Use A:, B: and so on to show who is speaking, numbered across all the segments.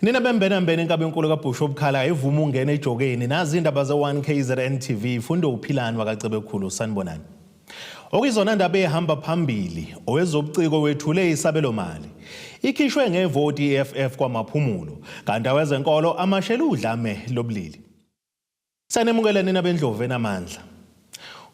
A: Nina bembena inkabe enkulu kaBhusha obukhala evuma ungena ejokeni nazi indaba ze1 KZN TV ifundo uphilani wakacebe khulu sanibonani. Okuyizona indaba ehamba phambili owezobuciko wethule isabelo mali. Ikhishwe ngevoti EFF kwamaphumulo kanti awezenkolo amashela udlame lobulili. Sanemukela nina bendlovu enamandla.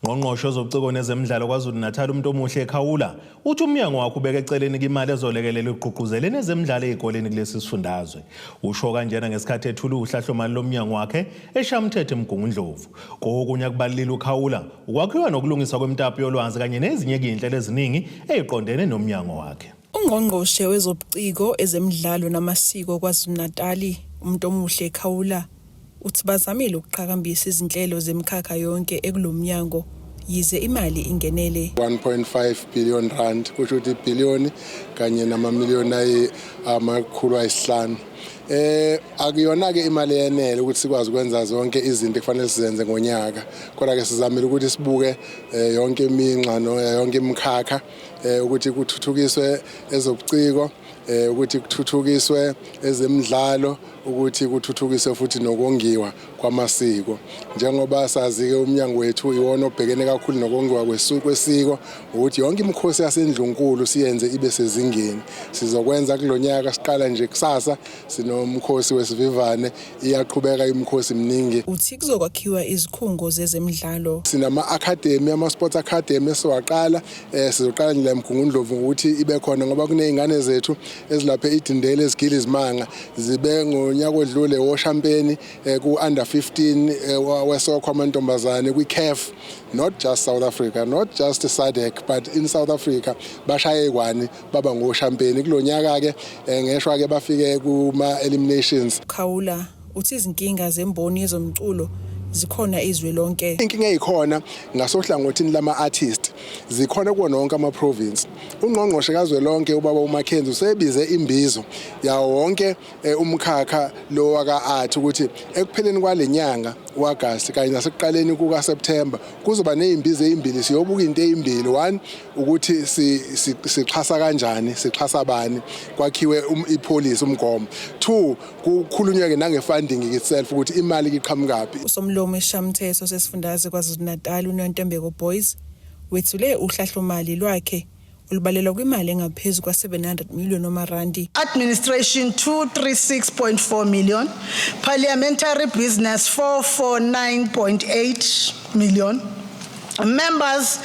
A: Ngqongqoshe wezobuciko nezemidlalo KwaZulu-Natal umuntu omuhle ekhawula uthi umnyango wakhe ubeka eceleni imali ezolekelela igqugquzeleni ezemidlalo ezikoleni kulesi sifundazwe. Usho kanjena ngesikhathi ethula uhlahlomali lomnyango wakhe eShamthetho eMgungundlovu. Kokunye kubalile ukhawula ukwakhiwa nokulungiswa kwemitapo yolwazi kanye nezinye izinhlelo eziningi eziqondene nomnyango wakhe.
B: Ungqongqoshe wezobuciko ezemidlalo namasiko KwaZulu-Natal umuntu omuhle ekhawula uthi bazamile ukuqhakambisa izinhlelo zemkhakha yonke ekulomnyango yize imali ingenele
C: 1.5 billion rand kusho ukuthi billion kanye namamiliyoni amakhulu ayisihlanu. Akuyona ke imali yenele ukuthi sikwazi ukwenza zonke izinto ekufanele sizenze ngonyaka, kodwa ke sizamile ukuthi sibuke yonke iminxano yonke imkhakha ukuthi kuthuthukiswe ezobuciko, ukuthi kuthuthukiswe ezemidlalo, ukuthi kuthuthukiswe futhi nokongiwa kwamasiko. Njengoba sazi ke umnyango wethu iwona obhekene kakhulu nokongiwa kwesiko, ukuthi yonke imikhosi yaseNdlunkulu siyenze ibe sezingeni. Sizokwenza kulonyaka siqala nje kusasa sinomkhosi wesivivane, iyaqhubeka imikhosi eminingi.
B: Uthi kuzokwakhiwa izikhungo zezemidlalo.
C: Sinama academy, ama sports academy esiwaqala, sizoqala nje la eMgungundlovu ukuthi ibe khona ngoba kunezingane zethu ezilaphe iDindele ezigila izimanga zibe ngonyaka odlule woShampeni ku under 15 wesokho amantombazane kwiCAF, not just South Africa, not just SADC but in South Africa bashaye kwani baba ngoShampeni kulonyaka ke ngeshwa ke bafike kuma eliminations.
B: Khawula uthi izinkinga zemboni yezomculo zikhona izwe lonke.
C: Inkinga ezikhona ngasohlangothini lama artist zikhona kuwo nonke ama province. Ungqongqoshe kazwelonke ubaba uMakhenzi usebize imbizo yawo wonke umkhakha lo waka art ukuthi ekupheleni kwalenyanga uAugust kanye nasekuqaleni kuka September kuzoba nezimbizo ezimbili siyobuka into ezimbili. One ukuthi sixhasa kanjani, sixhasa bani, kwakhiwe ipolice umgomo. Two kukhulunywa ke nange funding itself ukuthi imali iqhamukaphi.
B: Usomlomo eShamthetho sesifundazwe KwaZulu-Natal uNontembeko Boys wethule uhlahlomali lwakhe olubalelwa kwimali engaphezulu kwa700 million randi.
D: Administration 236.4 million, parliamentary business 449.8 million, members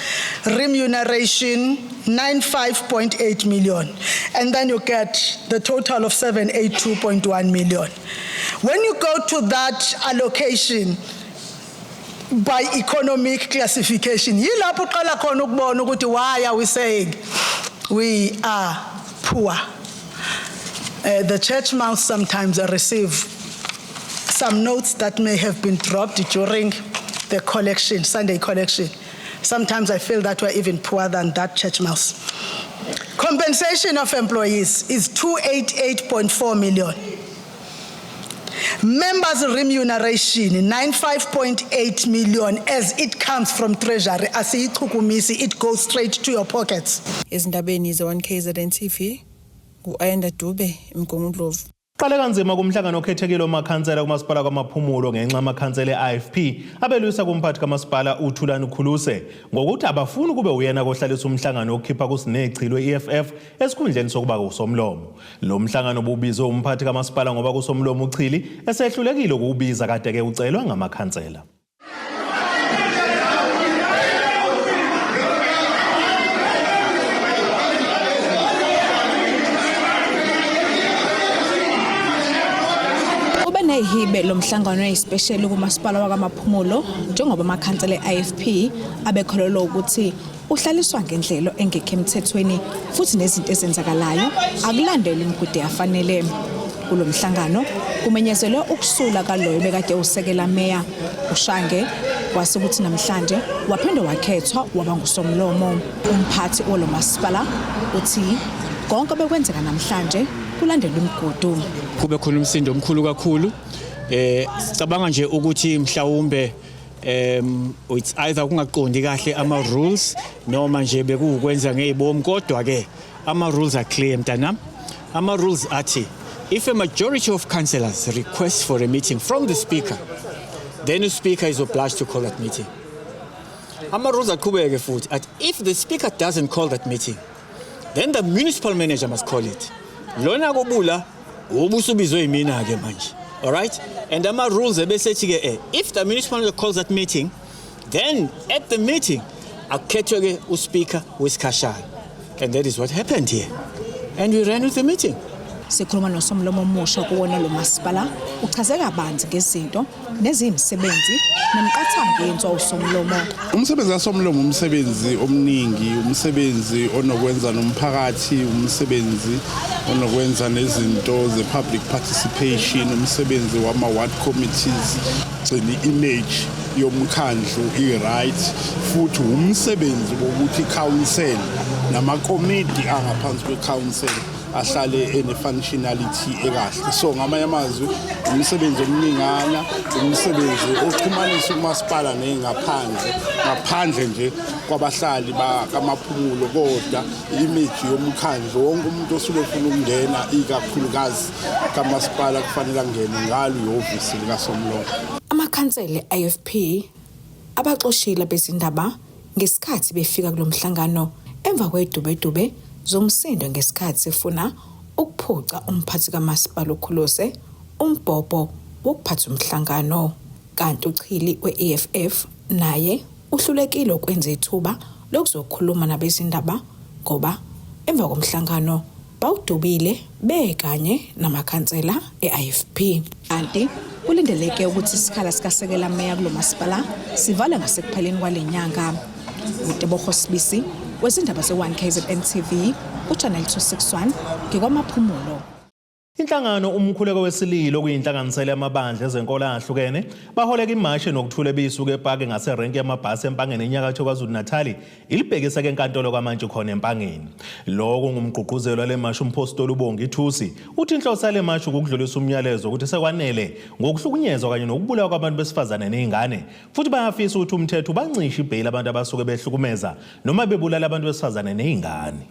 D: remuneration 95.8 million, and then you get the total of 782.1 million. When you go to that allocation by economic classification, yilapho uqala khona ukubona ukuthi why are we saying we are poor. The church mouse sometimes receive some notes that may have been dropped during the collection, Sunday collection. Sometimes I feel that we're even poorer than that church mouse. Compensation of employees is 288.4 million. Members remuneration 95.8 million as it comes from treasury. It goes straight to your pockets.
B: Ezindabeni ze1 KZN TV uAyanda Dube eMgungundlovu.
A: Qale kanzima kumhlangano okhethekile omakhansela kumasipala kwamaphumulo ngenxa amakhansela eIFP abelwisa kumphathi kamasipala uThulani Khuluse ngokuthi abafuni kube uyena kohlalisa umhlangano okhipha kusinechilwe EFF esikhundleni sokuba kusomlomo. Lo mhlangano ubizwe umphathi kamasipala ngoba kusomlomo uchili esehlulekile ukubiza kade ke ucelwa ngamakhansela.
E: Ihibe lomhlangano eyispecial kumasipala wakamaphumulo njengoba amakhansela eIFP abekholelwa ukuthi uhlaliswa ngendlela engekho emthethweni futhi nezinto ezenzakalayo akulandele imigudu yafanele. Kulomhlangano kumenyezelwe ukusula kaloyo bekade usekela meya uShange kwase ukuthi namhlanje waphinde wakhethwa waba ngusomlomo. Umphathi olomasipala uthi konke bekwenzeka namhlanje kulandelwa imigudu.
F: Kube khona umsindo omkhulu kakhulu. Sicabanga nje ukuthi mhlawumbe it's either kungaqondi kahle ama rules noma nje bekukwenza ngezibomu, kodwa ke ama rules are clear mntanami. Ama rules athi if a majority of councillors request for a meeting from the Speaker, then the Speaker is obliged to call that meeting. Ama-rules aqhubeke futhi at if the Speaker doesn't call that meeting, then the municipal manager must call it. Lona kobula ubusubizwe yimina ke manje. All right? And ama-rules ebesethi ke if the municipal manager calls that meeting, then at the meeting akukhethwe ke uSpeaker wesikhashana. And that is what happened here. And we ran with the meeting.
E: Sikhuluma nosomlomo omusha kuwona lo masipala uchaze kabanzi ngezinto nezimisebenzi nemqathango yenziwa usomlomo.
G: Umsebenzi kasomlomo umsebenzi omningi, umsebenzi onokwenza nomphakathi, umsebenzi onokwenza nezinto ze public participation, umsebenzi wama ward committees, gcina image yomkhandlu i-right, futhi umsebenzi wokuthi council nama committee angaphansi kwe council ahlale ene functionality ekahle. So ngamanye amazwi umsebenzi omningana, umsebenzi oxhumanisa umasipala ngaphandle nje kwabahlali bakaMaphumulo, kodwa image yomkhandlu wonke umuntu osuke ufuna ukungena ikakhulukazi kamasipala kufanele angene ngalo ihhovisi likasomlomo.
E: Amakhansela AFP abaxoshile bezindaba ngesikhathi befika kulomhlangano emva kwedubedube zomsindo ngesikhathi sifuna ukuphuca umphathi kamasipala uKhulose umbhobho wokuphatha umhlangano, kanti uChili we-EFF naye uhlulekile ukwenza ithuba lokuzokhuluma nabezindaba ngoba emva komhlangano bawudubile bekanye namakhansela eAFP. Kanti kulindeleke ukuthi isikhala sikasekela meya kulo masipala sivale ngasekupheleni kwalenyanga. uTebogo Sibisi wezindaba ze1KZN TV uChannel 261 ngikwaMaphumulo.
A: Inhlangano umkhuleko wesililo kuyinhlanganisela yamabandla ezenkolo ahlukene baholeka imashi nokuthula ebisuke ePark ngaserenki yamabhasi eMpangeni enyakatho KwaZulu-Natal ilibhekisa ke enkantolo kwaMantshi khona eMpangeni. Lokho ngumgqugquzelo lemashi uMphostoli uBongi Thusi uthi inhloso yale mashi ukudlulisa umyalezo ukuthi sekwanele ngokuhlukunyezwa kanye nokubulawa kwabantu besifazane nezingane, futhi bayafisa ukuthi umthetho ubancishe ibhayili abantu abasuke behlukumeza noma bebulala abantu besifazane nezingane.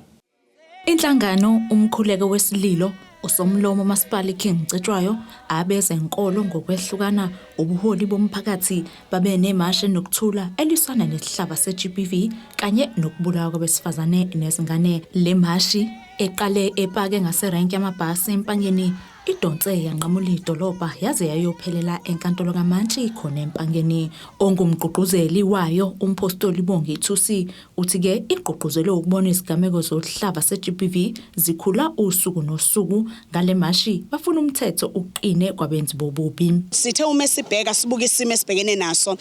H: Inhlangano umkhuleko wesililo usomlomo masipala King Cetshwayo abezenkolo ngokwehlukana ubuholi bomphakathi babe nemashe nokuthula elisana nesihlaba seGBV kanye nokubulawa kwabesifazane nezingane. Le mashi eqale ePark ngaserenki yamabhasi eMpangeni idonse yanqamula idolobha yaze yayophelela enkantolo kaMantshi khona eMpangeni. Ongumgqugquzeli wayo uMphostoli Bongi Thusi uthi ke igqugquzelo ukubona izigameko zohlaba seGBV zikhula usuku nosuku. Ngale mashi bafuna umthetho uqine kwabenzi bobubi.
I: Sithe uma sibheka sibuka isimo esibhekene naso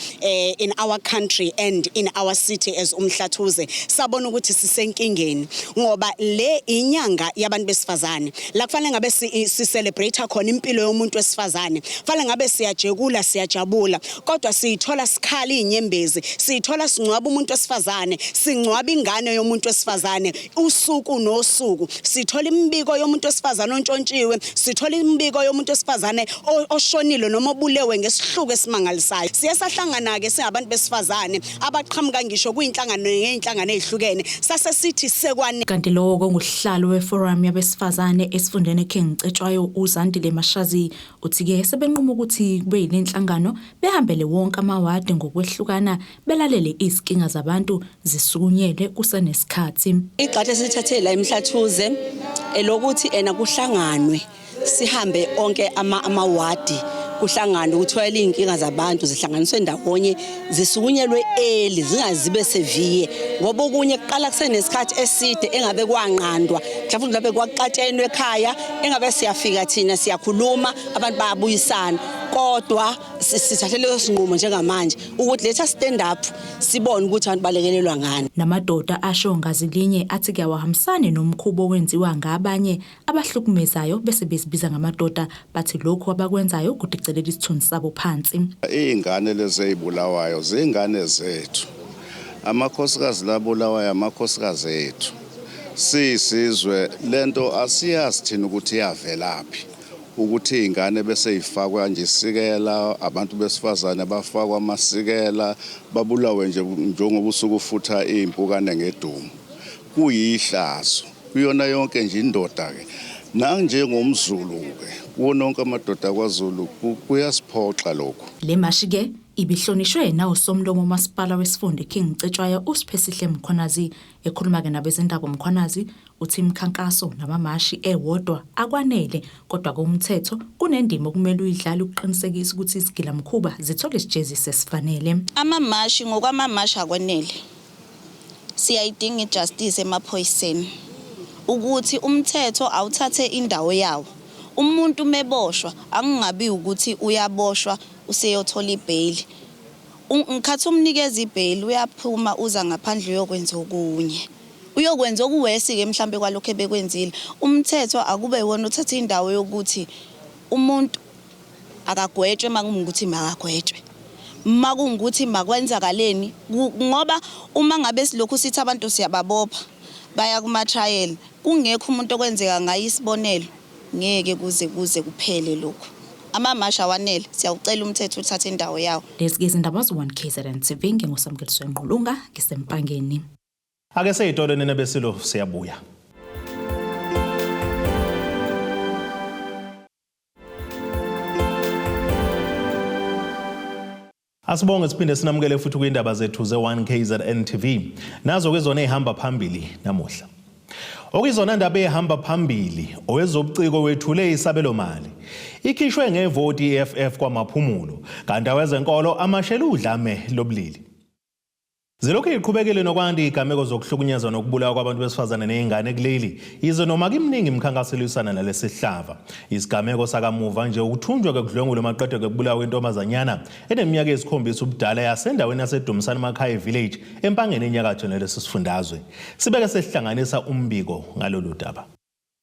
I: in our country and in our city as uMhlathuze sabona ukuthi sisenkingeni ngoba le inyanga yabantu besifazane la kufanele ngabe si celebrate khona impilo yomuntu wesifazane, kufanele ngabe siyajekula siyajabula, kodwa siyithola sikhala inyembezi, siyithola singcwaba umuntu wesifazane, singcwaba ingane yomuntu wesifazane usuku nosuku, sithola imbiko yomuntu wesifazane ontshontshiwe, sithola imbiko yomuntu wesifazane oshonile noma obulewe ngesihluku esimangalisayo. Siyasahlangana ke singabantu besifazane abaqhamuka ngisho kuyinhlangano ngeinhlangano ezihlukene sase sithi sekwane.
H: Kanti lokho nguhlalo weforum yabesifazane esifundeni King Cetshwayo uZandile Mashazi uthi ke sebenquma ukuthi kube yinhlangano behambele wonke amawadi ngokwehlukana belalele izinkinga zabantu zisukunyele kusenesikhathi.
I: Igxathe esithathe la eMhlathuze elokuthi kuhlanganwe sihambe onke amawadi kuhlangana ukuthola inkinga zabantu zihlanganiswe ndawonye zisukunyelwe zingazibe seviye ngoba okunye kuqala kusenesikhathi eside engabe kwanqandwa mhlawumbe lapho kwaqatshenwe ekhaya engabe siyafika thina siyakhuluma abantu bayabuyisana, kodwa sithathe leso sinqumo njengamanje ukuthi letha stand up sibone ukuthi abantu balekelelwa ngani.
H: Namadoda asho ngazilinye athi kuyawahambisana nomkhubo owenziwa ngabanye abahlukumezayo bese bezibiza ngamadoda bathi lokho abakwenzayo kudicelela isithunzi sabo phansi.
J: Izingane lezi ezibulawayo zingane zethu, amakhosikazi labulawayo amakhosikazi ethu. Sisizwe lento asiyazi thina ukuthi yavelaphi, ukuthi ingane bese ifakwa nje isikela, abantu besifazane bafakwa amasikela babulawe nje njengoba usuku futha impukane ngedumo. Kuyihlazo kuyona yonke nje indoda ke NanjengomZulu ke wonke amadoda kwaZulu kuyasiphoxa lokho.
H: Le mashi ke ibihlonishwe nawo somlomo masipala wesifunda King Mcetshwayo uSiphesihle Mkhwanazi ekhuluma ke nabezindaba Mkhwanazi uthi imkhankaso namamashi ewodwa akwanele kodwa komthetho kunendima okumele uyidlala ukuqinisekisa ukuthi izigilamkhuba zithola isijezi sesifanele.
K: Amamashi ngokwamamashi akwanele. Siyayidinga ijustice emaphoyiseni ukuthi umthetho awuthathe indawo yawo. Umuntu meboshwa angingabi ukuthi uyaboshwa useyothola ibail. Ngikhathi umnikeza ibail uyaphuma uza ngaphandle yokwenza okunye. Uyokwenza okuwesi ke mhlambe kwalokho ebekwenzile. Umthetho akube wona uthatha indawo yokuthi umuntu akagwetshwe makungukuthi makagwetshwe. Makungukuthi makwenzakaleni ngoba uma ngabe silokhu sithi abantu siyababopha baya kuma trial kungekho umuntu okwenzeka ngayo isibonelo ngeke kuze kuphele lokho. Amamasha wanele siyawucela umthetho uthathe indawo yawo.
H: Lezi izindaba zo1 KZN TV ngingusamkeliswe Nqulunga ngisempangeni.
A: Ake seyitolo nene besilo siyabuya. Asibonge siphinde sinamukele futhi kwindaba zethu ze1 KZN TV. Nazo kezona ehamba phambili namuhla. Okuyizona ndaba ehamba phambili owezobuciko wethule isabelo mali. Ikhishwe ngevoti EFF kwamaphumulo kanti awezenkolo amashela udlame lobulili. Zilokhu iqhubekele nokwanda igameko zokuhlukunyezwa nokubulawa kwabantu besifazane nezingane kuleli ize noma kimningi imkhankaselisana nalesihlava. Isigameko sakamuva nje ukuthunjwa kwekudlwengula maqedwe kwebulawa kwentombazanyana eneminyaka esikhombisa ubudala yasendaweni yaseDumisani Makhaya Village empangeni enyakatho nalesi sifundazwe. Sibeke sesihlanganisa umbiko ngalolu daba.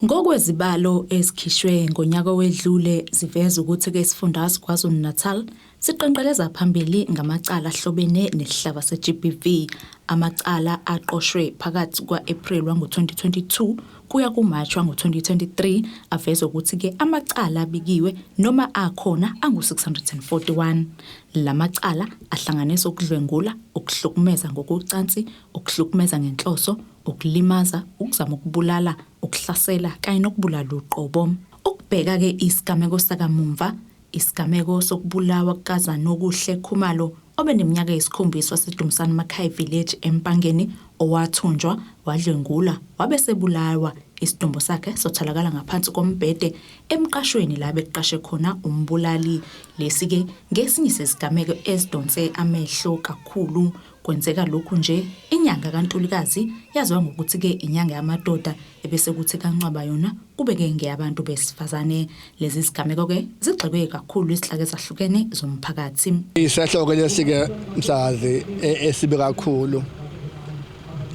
H: Ngokwezibalo ezikhishwe ngonyaka wedlule ziveza ukuthi ke isifundazwe KwaZulu-Natal siqenqeleza phambili ngamacala ahlobene nesihlava seGBV. Amacala aqoshwe phakathi kwaApril wango-2022 kuya kuMarch wango-2023 aveza ukuthi ke amacala abikiwe noma akhona angu-641. Lamacala ahlanganisa ukudlwengula, ukuhlukumeza ngokucansi, ukuhlukumeza ngenhloso, ukulimaza, ukuzama ukubulala, ukuhlasela kanye nokubulala uqobo. Ukubheka ke isigameko sakamumva, isigameko sokubulawa kukaZanokuhle Khumalo obeneminyaka esikhombisa waseDumisani Makhaya Village empangeni owathunjwa, wadlwengula, wabesebulawa. Isidumbu sakhe sothalakala ngaphansi kombhede emqashweni la beqashe khona umbulali. Lesi ke ngesinye sesigameko esidonse amehlo kakhulu. Kwenzeka lokhu nje inyanga kaNtulikazi yaziwa ngokuthi ke inyanga yamadoda ebese kuthi kaNcwaba yona kube ke ngeyabantu besifazane. Lezi zigameko ke zigxeke kakhulu isihlaka ezahlukene zomphakathi.
L: Isahloko lesike msazi esibe kakhulu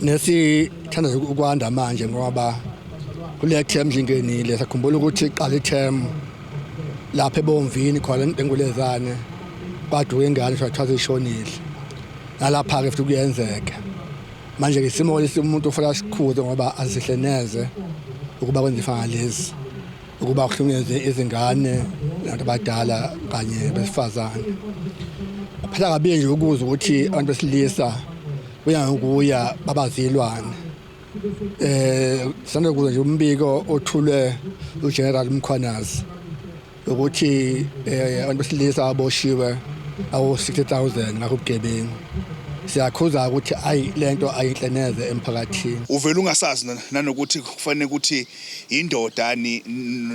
L: nesithanda ukwanda manje ngoba kule term njengenile sakhumbula ukuthi iqala term lapha eBomvini khona eNgulezane kwaduka ingane shothaza ishonile nalapha ke futhi kuyenzeka manje ke isimo lesi umuntu ufuna sikhuze ngoba azihleneze ukuba kwenza ifana lezi ukuba kuhlukumeze izingane nabantu abadala kanye besifazane phela kabi nje ukuza ukuthi abantu besilisa uyangukuya babazilwane sanda kuze nje umbiko othulwe uGeneral Mkhwanazi ukuthi abantu besilisa aboshiwe awu 60,000 ngakubugebengu. Siyakhuza ukuthi ayi lento ayinhleneze emphakathini.
M: Uvela ungasazi nanokuthi kufanele ukuthi indodani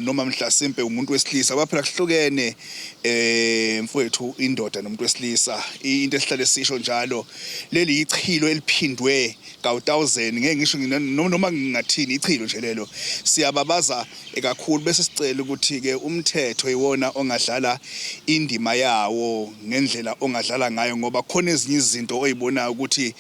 M: noma mhlasimpe umuntu wesilisa baphela kuhlukene mfowethu indoda nomuntu wesilisa into esihlale sisho njalo leli ichilo eliphindwe ka1000 ngeke ngisho noma ngingathini ichilo nje lelo siyababaza kakhulu bese sicela ukuthi ke umthetho iwona ongadlala indima yawo ngendlela ongadlala ngayo ngoba khona ezinye izinto oyibona ukuthi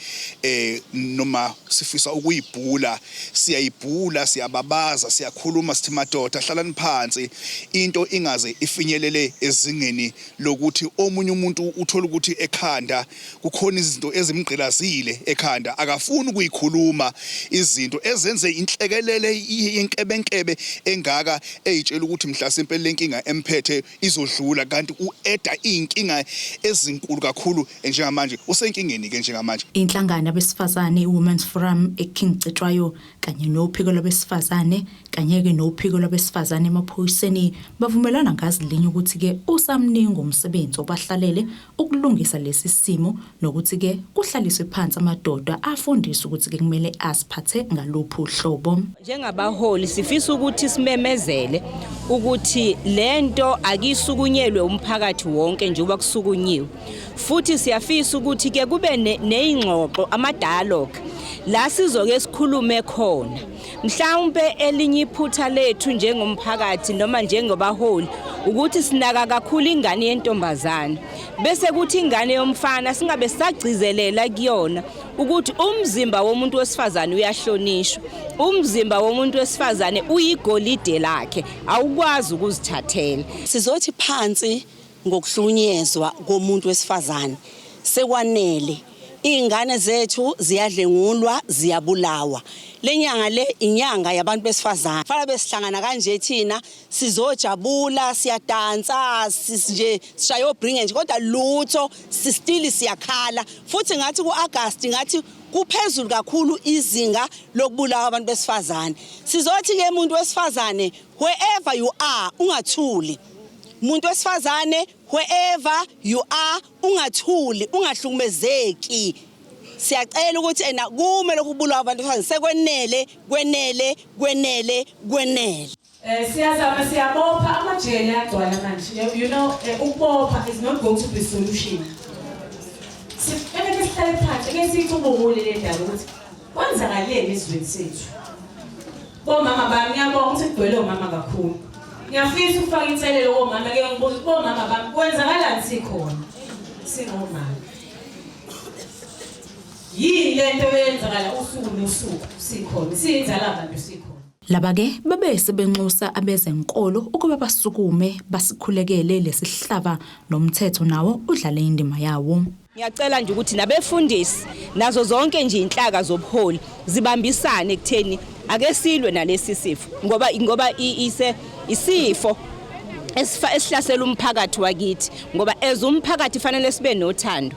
M: noma sifisa ukuyibhula siyayibhula siyababaza siyakhuluma sithi madoda hlalani phansi into ingaze ifinyelele ezingeni lokuthi omunye umuntu uthola ukuthi ekhanda kukhona izinto ezimgqilazile ekhanda akafuni ukuyikhuluma izinto ezenze inhlekelele yenkebenkebe engaka eyitshela ukuthi mhlasimpe lenkinga emphethe izodlula kanti ueda inkinga ezinkulu kakhulu njengamanje usenkingeni ke njengamanje.
H: Inhlangano yabesifazane iWomen's Forum eKing Cetshwayo kanye nophiko lwabesifazane kanye ke nophiko lwabesifazane emaphoyiseni bavumelana ngazilinye ukuthi ke usamningi umsebenzi obahlalele ukulungisa lesi simo nokuthi ke kuhlaliswe phansi amadoda afundiswe ukuthi ke kumele asiphathe ngaluphi uhlobo.
N: Njengabaholi sifisa ukuthi simemezele ukuthi lento akisukunyelwe umphakathi wonke njengoba kusukunyiwe. Futhi siyafisa ukuthi ke kube neingxoxo ama-dialogue la sizoke sikhulume khona. Mhlawumbe elinye iphutha lethu njengomphakathi noma njengobaholi ukuthi sinaka kakhulu ingane yentombazana bese kuthi ingane yomfana singabe sagcizelela kuyona ukuthi umzimba womuntu wesifazane uyahlonishwa, umzimba womuntu wesifazane uyigolide lakhe awukwazi ukuzithathela.
I: Sizothi phansi ngokuhlunyezwa komuntu wesifazane sekwanele. Ingane zethu ziyadlengulwa, ziyabulawa. Lenyanga le inyanga yabantu besifazane. Fana besihlangana kanje thina sizojabula, siyadansa, nje sishayo bringe nje kodwa lutho still siyakhala. Futhi ngathi kuAugust ngathi kuphezulu kakhulu izinga lokubulawa abantu besifazane. Sizothi ke umuntu wesifazane wherever you are ungathuli. Umuntu wesifazane wherever you are ungathuli, ungahlukumezeki. Siyacela ukuthi ena kume lokubulawa abantu besifazane sekwenele.
O: Siyazama siyabopha amajele agcwala manje. You know, ukubopha is not going to be solution. Eke sihlale phansi, eke sicubungule le ndaba ukuthi kwenzakaleni esizweni sethu. Bomama bami ngiyabonga ukuthi kugcwele omama kakhulu. Ngiyafisa ukufaka inselelo komama ke ngibuza bomama bami kwenzakalani sikhona. Singomama. Yini lento eyenzakala usuku nosuku sikhona. Siyinzala abantu sikhona.
H: Laba ke babese benxusa abezenkolo ukuba basukume basikhulekele lesihlava nomthetho nawo udlale indima yawo.
N: Ngiyacela nje ukuthi nabefundisi nazo zonke nje inhlaka zobuholi zibambisane ekutheni ake silwe nalesi sifo ngoba isifo esihlasela umphakathi wakithi ngoba umphakathi fanele sibe nothando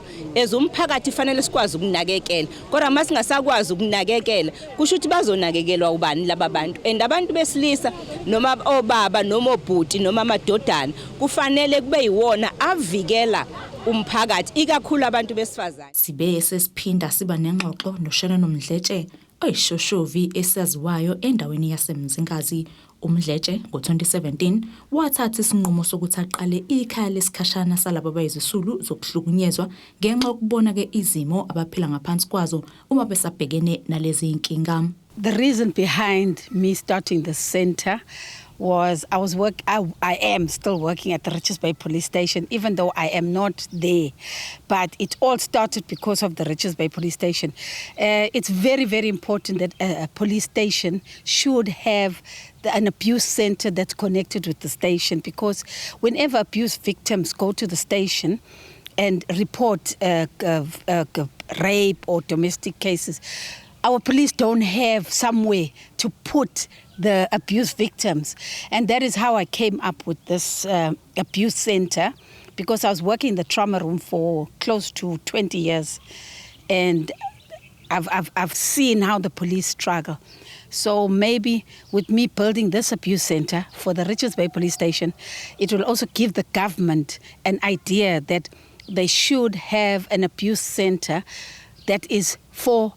N: umphakathi fanele sikwazi ukunakekela kodwa mase singasakwazi ukunakekela kusho ukuthi bazonakekelwa ubani laba bantu and abantu besilisa noma obaba noma obhuti noma amadodana kufanele kube yiwona avikela umphakathi ikakhulu abantu besifazane.
H: Sibe sesiphinda siba nengxoxo noShannon Mdletshe oyishoshovi esaziwayo endaweni yaseMzingazi. UMdletshe ngo-2017 wathatha isinqumo sokuthi aqale ikhaya lesikhashana salabo abayizisulu zokuhlukunyezwa ngenxa yokubona ke izimo abaphila ngaphansi kwazo uma besabhekene nalezi inkinga.
P: The reason behind me starting the center was I am still working at the Richards Bay Police Station, even though I am not there. But it all started because of the Richards Bay Police Station. It's very, very important that a police station should have an abuse center that's connected with the station, because whenever abuse victims go to the station and report rape or domestic cases, our police don't have somewhere to put the abuse victims. And that is how I came up with this abuse center, because I was working in the trauma room for close to 20 years. And I've seen how the police struggle. So maybe with me building this abuse center for the Richards Bay Police Station, it will also give the government an idea that they should have an abuse center that is for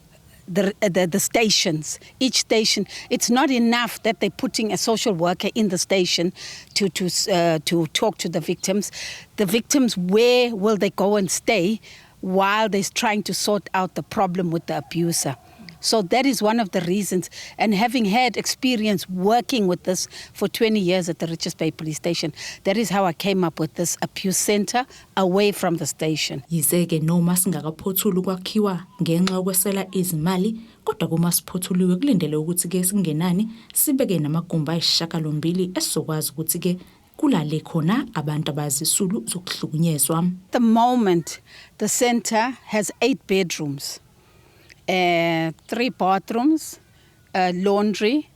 P: the stations. Each station, it's not enough that they're putting a social worker in the station to talk to the victims. The victims, where will they go and stay while they're trying to sort out the problem with the abuser? So that is one of the reasons. And having had experience working with this for 20 years at the Richards Bay Police Station, that is how I came up with this abuse center away from the station.
H: Yizeke noma singakaphothula ukwakhiwa ngenxa yokwesela izimali, kodwa kuma siphothulwe kulindele ukuthi ke singenani sibeke namagumbi ayishakalombili esizokwazi ukuthi ke kulale khona abantu abazisulu zokuhlukunyezwa.
P: At the moment, the center has 8 bedrooms. 3 bathrooms, laundry,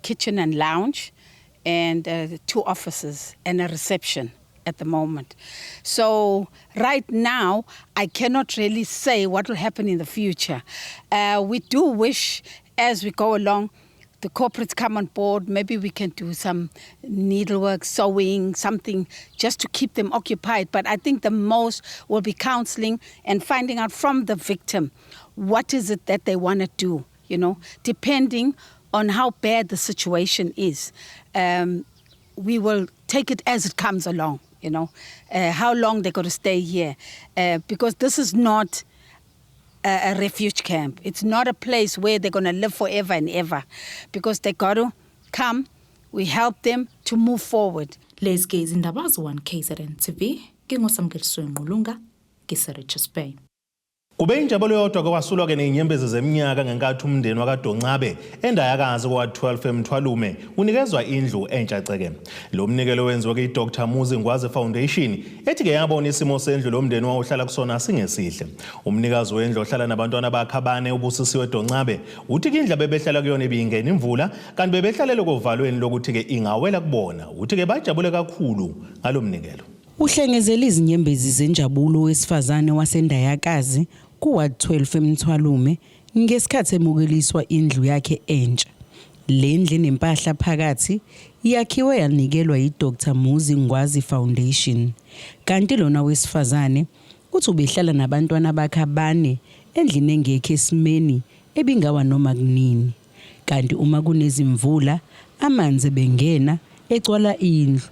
P: kitchen and lounge, and 2 offices and a reception. at the moment. So right now, I cannot really say what will happen in the future. We do wish, as we go along, the corporates come on board. Maybe we can do some needlework, sewing, something just to keep them occupied. But I think the most will be counseling and finding out from the victim what is it that they want to do, you know, depending on how bad the situation is. We will take it as it comes along, you know, how long they're going to stay here. Because this is not a refuge camp. It's not a place where they're going to live forever and ever, because they got to come, we help them to move forward.
H: Lezi ke izindaba zo-1 KZN TV, ngingosamkeliswe Nqulunga, ngiseRichards Bay.
A: Kube injabulo yodwa kwasulwa ke nezinyembezi zeminyaka ngenkathi umndeni wakaDoncabe endayakazi kwa12 eMthwalume unikezwa indlu entshaceke. Lo mnikelo wenziwe ke iDr Muzi Ngwazi Foundation ethi ke yabona isimo sendlu lomndeni wawuhlala kusona singesihle. Umnikazi wendlu ohlala nabantwana bakhe abane ubusisiwe Doncabe uthi ke indlu bebehlala kuyona ibingena imvula kanti bebehlalele kovalweni lokuthi ke ingawela kubona. Uthi ke bajabule kakhulu ngalomnikelo.
Q: Uhlengezela izinyembezi zenjabulo wesifazane wasendayakazi kuward 12 eMthwalume ngesikhathi emukeliswa indlu yakhe entsha. Le ndlu enempahla phakathi yakhiwe yanikelwa yiDr Muzi Ngwazi Foundation. Kanti lona wesifazane uthi ubehlala nabantwana bakhe abane endlini engekho esimeni ebingawa noma kunini. Kanti uma kunezimvula amanzi bengena egcwala indlu.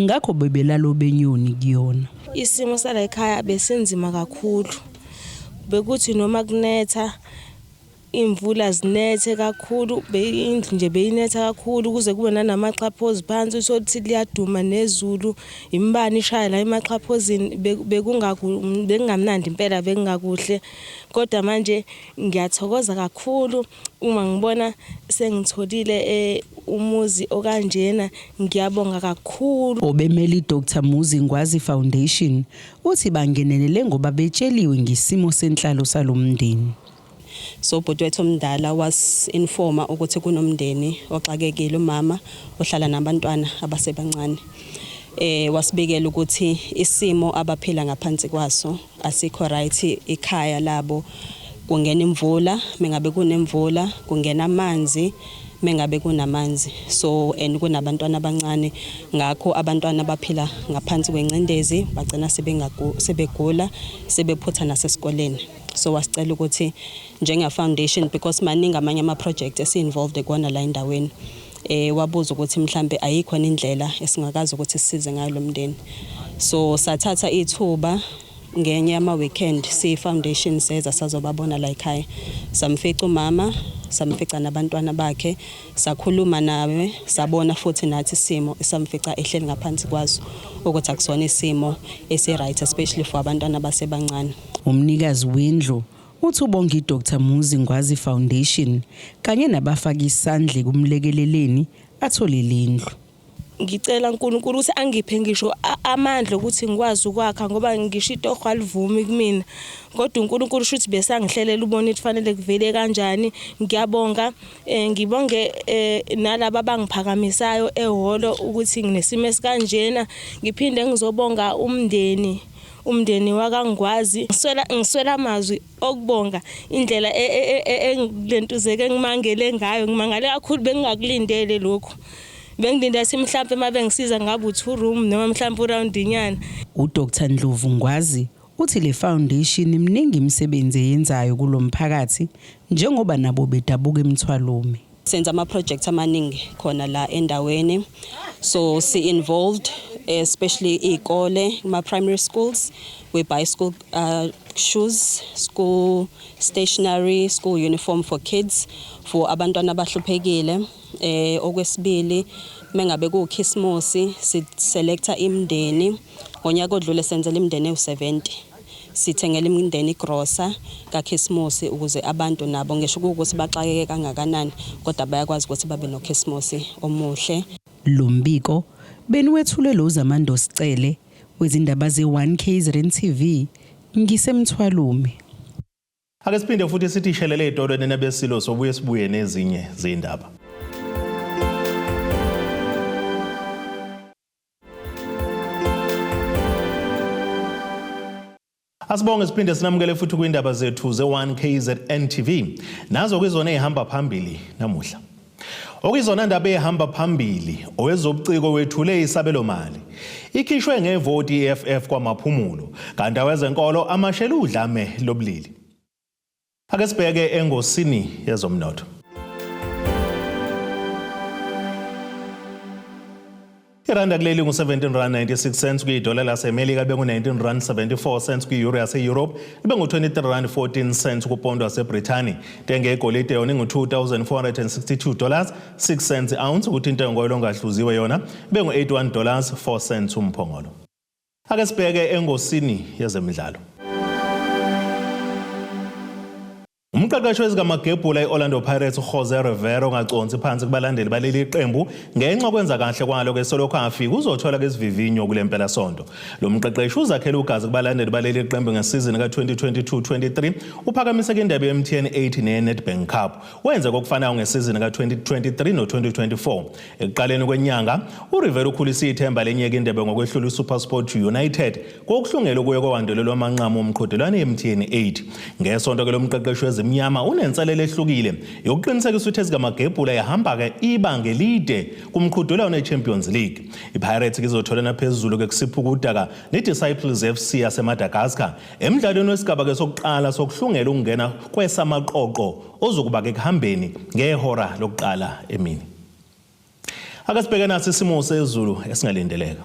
Q: Ngakho bebelalo benyoni kuyona.
R: Isimo sala ekhaya besenzima kakhulu. Bekuthi noma kunetha imvula zinethe kakhulu, indlu nje beyinetha kakhulu kuze kube nanamaxhaphozi phansi sokuthi liyaduma nezulu, imbani ishaya la emaxhaphozini bekungamnandi impela bekungakuhle. Kodwa manje ngiyathokoza kakhulu uma ngibona sengitholile umuzi okanjena, ngiyabonga kakhulu.
Q: Obemeli Dr Muzi Ngwazi Foundation uthi bangenelele ngoba betsheliwe ngisimo senhlalo salomndeni.
S: So bhuti wethu omdala was informa ukuthi kunomndeni oxakekile, umama ohlala nabantwana abasebancane. Wasibekela ukuthi isimo abaphila ngaphansi kwaso asikho right, ikhaya labo kungena imvula, mengabe kunemvula, kungena amanzi, mengabe kunamanzi. So kunabantwana abancane, ngakho abantwana baphila ngaphansi kwencindezi bagcina sebegula, sebephutha nasesikoleni. So wasicela ukuthi njenga foundation, because maningi amanye ama project esi-involved ekona la endaweni, wabuza ukuthi mhlambe ayikho indlela esingakazi ukuthi sisize ngayo lo mndeni. So sathatha ithuba ngenye ama weekend si foundation seza sazobabona la ekhaya, samfica umama, samfica nabantwana bakhe, sakhuluma nawe, sabona futhi nathi isimo esamfica ehleli ngaphansi kwazo ukuthi akusona isimo esi right, especially for abantwana basebancane.
Q: Umnikazi wendlu uthi ubonga iDr Muzi Ngwazi Foundation kanye nabafaka isandla kumlekeleleni athole lendlu.
R: Ngicela uNkulunkulu ukuthi angiphe ngisho amandla ukuthi ngikwazi ukwakha, ngoba ngisho itohwa livumi kumina, kodwa uNkulunkulu shuthi besangihlelela ubona ukuthi fanele kuvele kanjani. Ngiyabonga, ngibonge nalabo abangiphakamisayo ehholo ukuthi nginesimo esikanjena. Ngiphinde ngizobonga umndeni wakangwazi. Ngiswela amazwi okubonga indlela engilentuzeke ngimangele ngayo. Ngimangale kakhulu, bengingakulindele lokho. Bengidinda mhlambe mabe ngisiza ngabe u2 room noma mhlambe uround inyana.
Q: uDr Ndlovu Ngwazi uthi le foundation imningi imisebenzi eyenzayo kulomphakathi njengoba nabo bedabuka eMthwalume.
S: Senza ama projects amaningi khona la endaweni, so si involved especially ikole, ma primary schools. We buy school shoes, school stationery, school uniform for kids, for abantwana abahluphekile. Okwesibili mengabe ku Christmas si selecta imndeni, ngonyaka odlule senzele imndeni u70. Sithengele imndeni igrosa ka Christmas ukuze abantu nabo ngisho ukuthi baxakeke kangakanani kodwa bayakwazi ukuthi babe no Christmas omuhle.
Q: Lombiko beniwethule lo Zamando Sicele wezindaba ze1 KZN TV ngisemthwalume.
A: Ake siphinde futhi sithi ishelele edolweni nebesilo sobuye sibuye nezinye zindaba. Asibonge siphinde sinamukele futhi kwindaba zethu ze1 KZN TV. Nazo kwizona ehamba phambili namuhla. Okuyizona ndaba ehamba phambili owezobuciko wethule isabelo mali. Ikhishwe ngevoti EFF kwamaphumulo kanti awezenkolo amashela udlame lobulili. Ake sibheke engosini yezomnotho. Iranda kuleli ngu-17.96 kwidola laseMelika libe ngu-19.74 kwi-euro yase-Europe libe ngu-23.14 kupondo waseBrithani. Intengo yegolide yona ingu-$2,462 6 cents i-ounce ukuthi intengo elongahluziwe yona ibe ngu-$81 4 cents umphongolo. Ake sibheke engosini yezemidlalo. Umqeqeshi wezikamagebhula i-Orlando Pirates uJose Rivero ngaconsi phansi kubalandeli baleli qembu ngenxa kwenza kahle kwalo kesolokhu afika uzothola kesivivinyo kule mpelasonto. Lo mqeqeshi uzakhela ugazi kubalandeli baleli qembu ngesizini ka-2022-23 uphakamise indebe ye-MTN 80 ne-Nedbank Cup. Wenze kokufanayo ngesizini ka-2023 no-2024. Ekuqaleni kwenyanga uRivero ukhulisa ithemba lenyeke indebe ngokwehlula uSuperSport United kokuhlungela kuye kwawandelelwa amanqamu omqhudelwano ye-MTN 80. Ngesonto ke lo mqeqeshi mnyama unenselelo ehlukile yokuqinisekisa ukuthi ezikamagebhula yahamba ke ibanga elide kumqhudelwano we-Champions League. iPirates izotholana phezulu ke kusipha ukudaka neDisciples FC yaseMadagascar emidlalweni wesigaba ke sokuqala sokuhlungela ukungena kwesamaqoqo ozokuba ke kuhambeni ngehora lokuqala emini. Ake sibheke naso isimo sezulu esingalindeleka.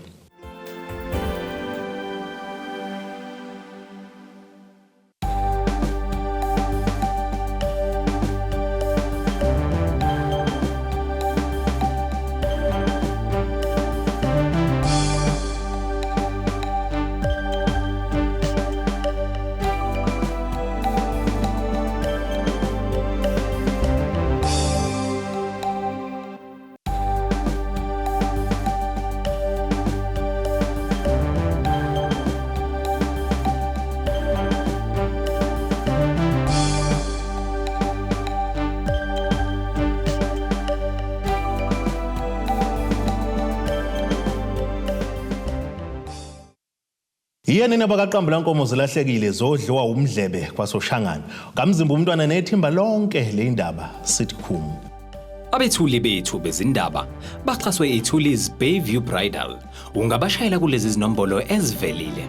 A: Yena nabakaqamba lankomo zilahlekile zodliwa umdlebe kwasoshangana. Kamzimba umntwana nethimba lonke le indaba sithi khumu.
T: Abethuli bethu bezindaba baxhaswe iThulis Bayview Bridal. Ungabashayela kulezi zinombolo ezivelile.